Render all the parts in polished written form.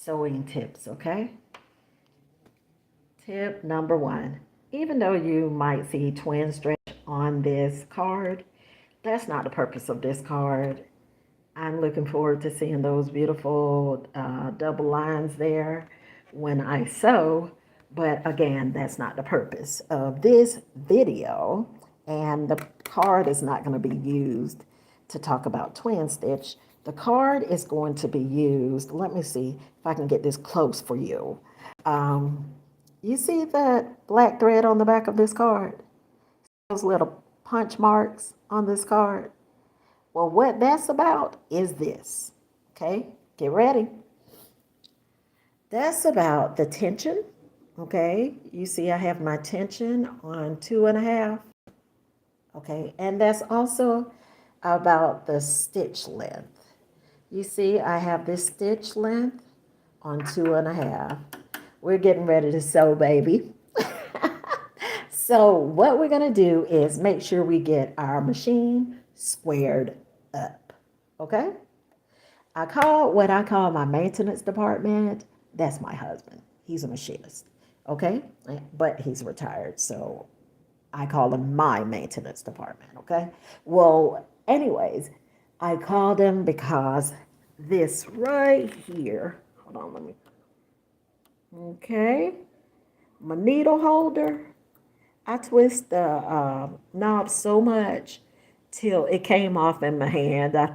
sewing tips, okay? Tip number one, even though you might see twin stitch on this card, that's not the purpose of this card. I'm looking forward to seeing those beautiful double lines there when I sew. But again, that's not the purpose of this video. And the card is not going to be used to talk about twin stitch. The card is going to be used. Let me see if I can get this close for you. You see that black thread on the back of this card? Those little punch marks on this card? Well, what that's about is this. Okay, get ready. That's about the tension. Okay, you see I have my tension on 2.5. Okay, and that's also about the stitch length. You see I have this stitch length on 2.5. We're getting ready to sew, baby. So what we're going to do is make sure we get our machine squared up. Okay? I call what I call my maintenance department. That's my husband. He's a machinist. Okay? But he's retired, so I call him my maintenance department. Okay? Well, anyways, I called him because this right here, hold on, let me, okay, my needle holder, I twist the knob so much till it came off in my hand. I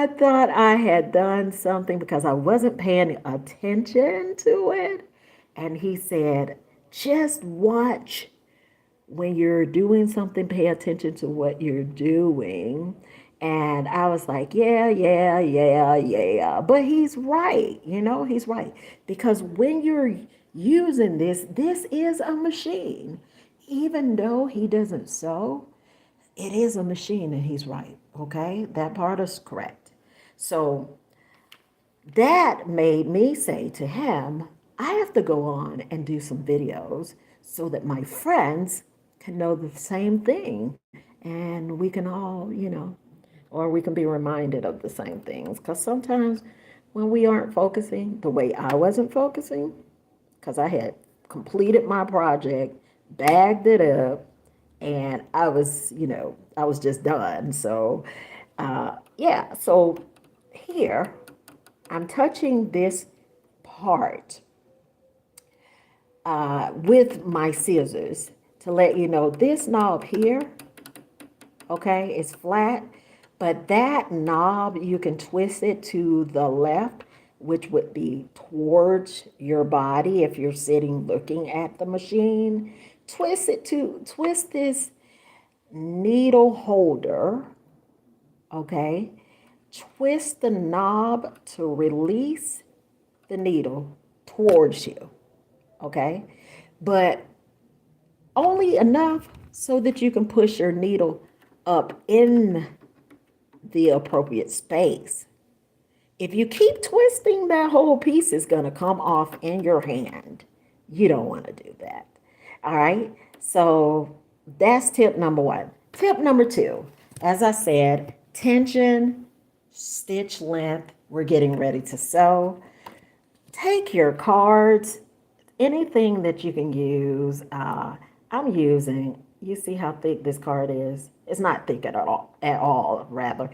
thought I had done something because I wasn't paying attention to it. And he said, just watch when you're doing something, pay attention to what you're doing. And I was like, yeah. But he's right, he's right. Because when you're using this is a machine. Even though he doesn't sew, it is a machine, and he's right, okay? That part is correct. So that made me say to him, I have to go on and do some videos so that my friends can know the same thing, and we can all, or we can be reminded of the same things. Because sometimes when we aren't focusing the way I wasn't focusing, because I had completed my project, bagged it up, and I was just done. So, yeah, so here I'm touching this part with my scissors to let you know this knob here, okay, is flat, but that knob, you can twist it to the left, which would be towards your body if you're sitting looking at the machine. Twist this needle holder, okay? Twist the knob to release the needle towards you, okay? But only enough so that you can push your needle up in the appropriate space. If you keep twisting, that whole piece is going to come off in your hand. You don't want to do that. All right? So that's tip number one. Tip number two, as I said, tension, stitch length. We're getting ready to sew. Take your cards, anything that you can use. I'm using, you see how thick this card is? It's not thick at all, rather.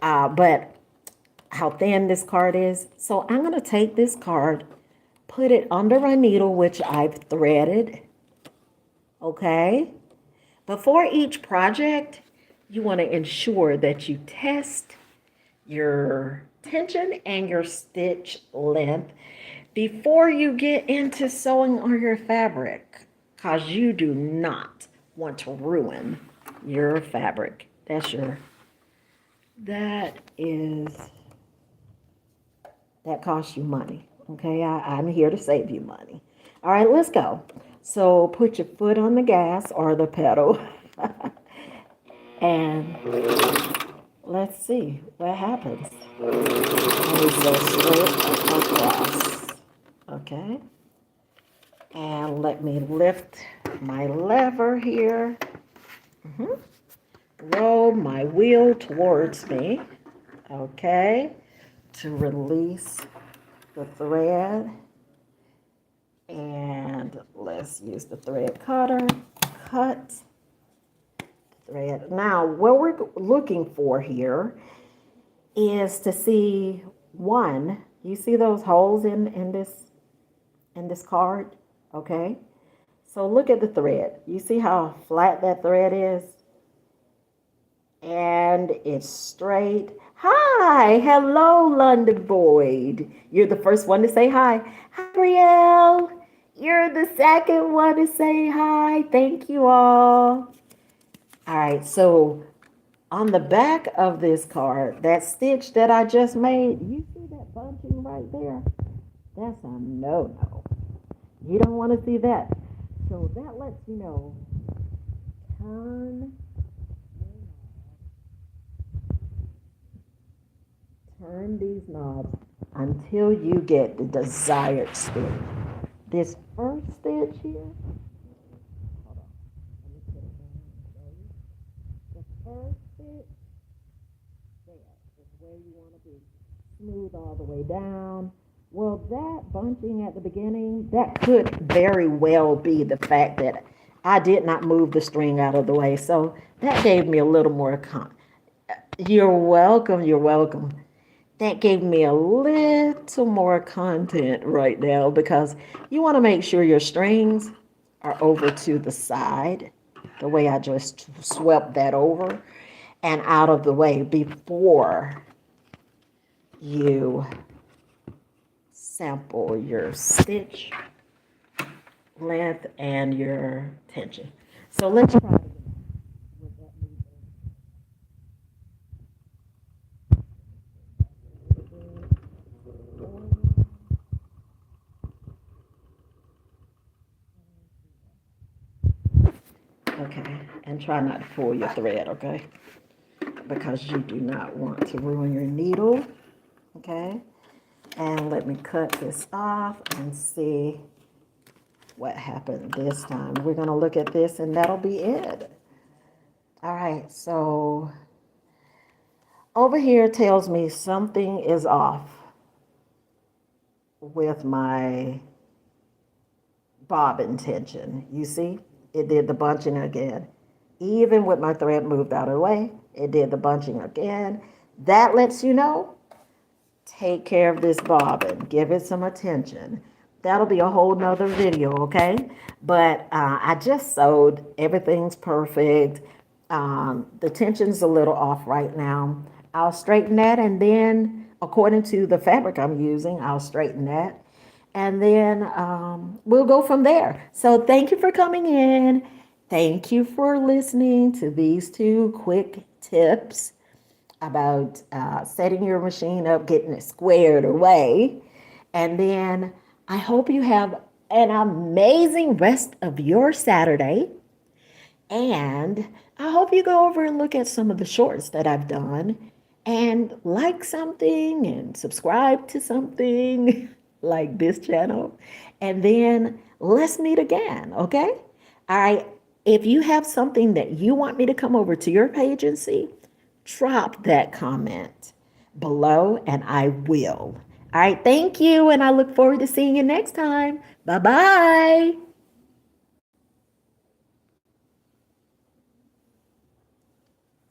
But how thin this card is. So I'm going to take this card, put it under my needle, which I've threaded. Okay. Before each project, you want to ensure that you test your tension and your stitch length before you get into sewing on your fabric, because you do not want to ruin your fabric. That costs you money. Okay, I'm here to save you money. All right, let's go. So put your foot on the gas or the pedal and let's see what happens. And we go straight across. Okay, and let me lift my lever here. Roll my wheel towards me. Okay, to release the thread, and let's use the thread cutter, cut thread. Now, what we're looking for here is to see one, you see those holes in this card, okay? So look at the thread. You see how flat that thread is? And it's straight. Hi, hello, London Boyd. You're the first one to say hi. Hi, Brielle. You're the second one to say hi. Thank you all. All right, so on the back of this card, that stitch that I just made, you see that bunching right there? That's a no-no. You don't want to see that. So that lets you know, turn these knobs until you get the desired stitch. This first stitch here, hold on, let me put it down. The first stitch, there is where you want to be. Smooth all the way down. Well, that bunching at the beginning, that could very well be the fact that I did not move the string out of the way. So that gave me a little more You're welcome. You're welcome. That gave me a little more content right now because you want to make sure your strings are over to the side, the way I just swept that over and out of the way before you sample your stitch length and your tension. So let's try it. Okay, and try not to pull your thread, okay? Because you do not want to ruin your needle, okay? And let me cut this off and see what happened this time. We're gonna look at this and that'll be it. All right, so over here tells me something is off with my bobbin tension. You see, it did the bunching again. Even with my thread moved out of the way, it did the bunching again. That lets you know, take care of this bobbin. Give it some attention. That'll be a whole nother video, okay? But I just sewed. Everything's perfect. The tension's a little off right now. I'll straighten that, and then according to the fabric I'm using, I'll straighten that. And then we'll go from there. So thank you for coming in. Thank you for listening to these 2 quick tips about setting your machine up, getting it squared away. And then I hope you have an amazing rest of your Saturday. And I hope you go over and look at some of the shorts that I've done and like something and subscribe to something like this channel. And then let's meet again, okay? All right. If you have something that you want me to come over to your page and see, drop that comment below and I will. All right, thank you, and I look forward to seeing you next time. Bye-bye.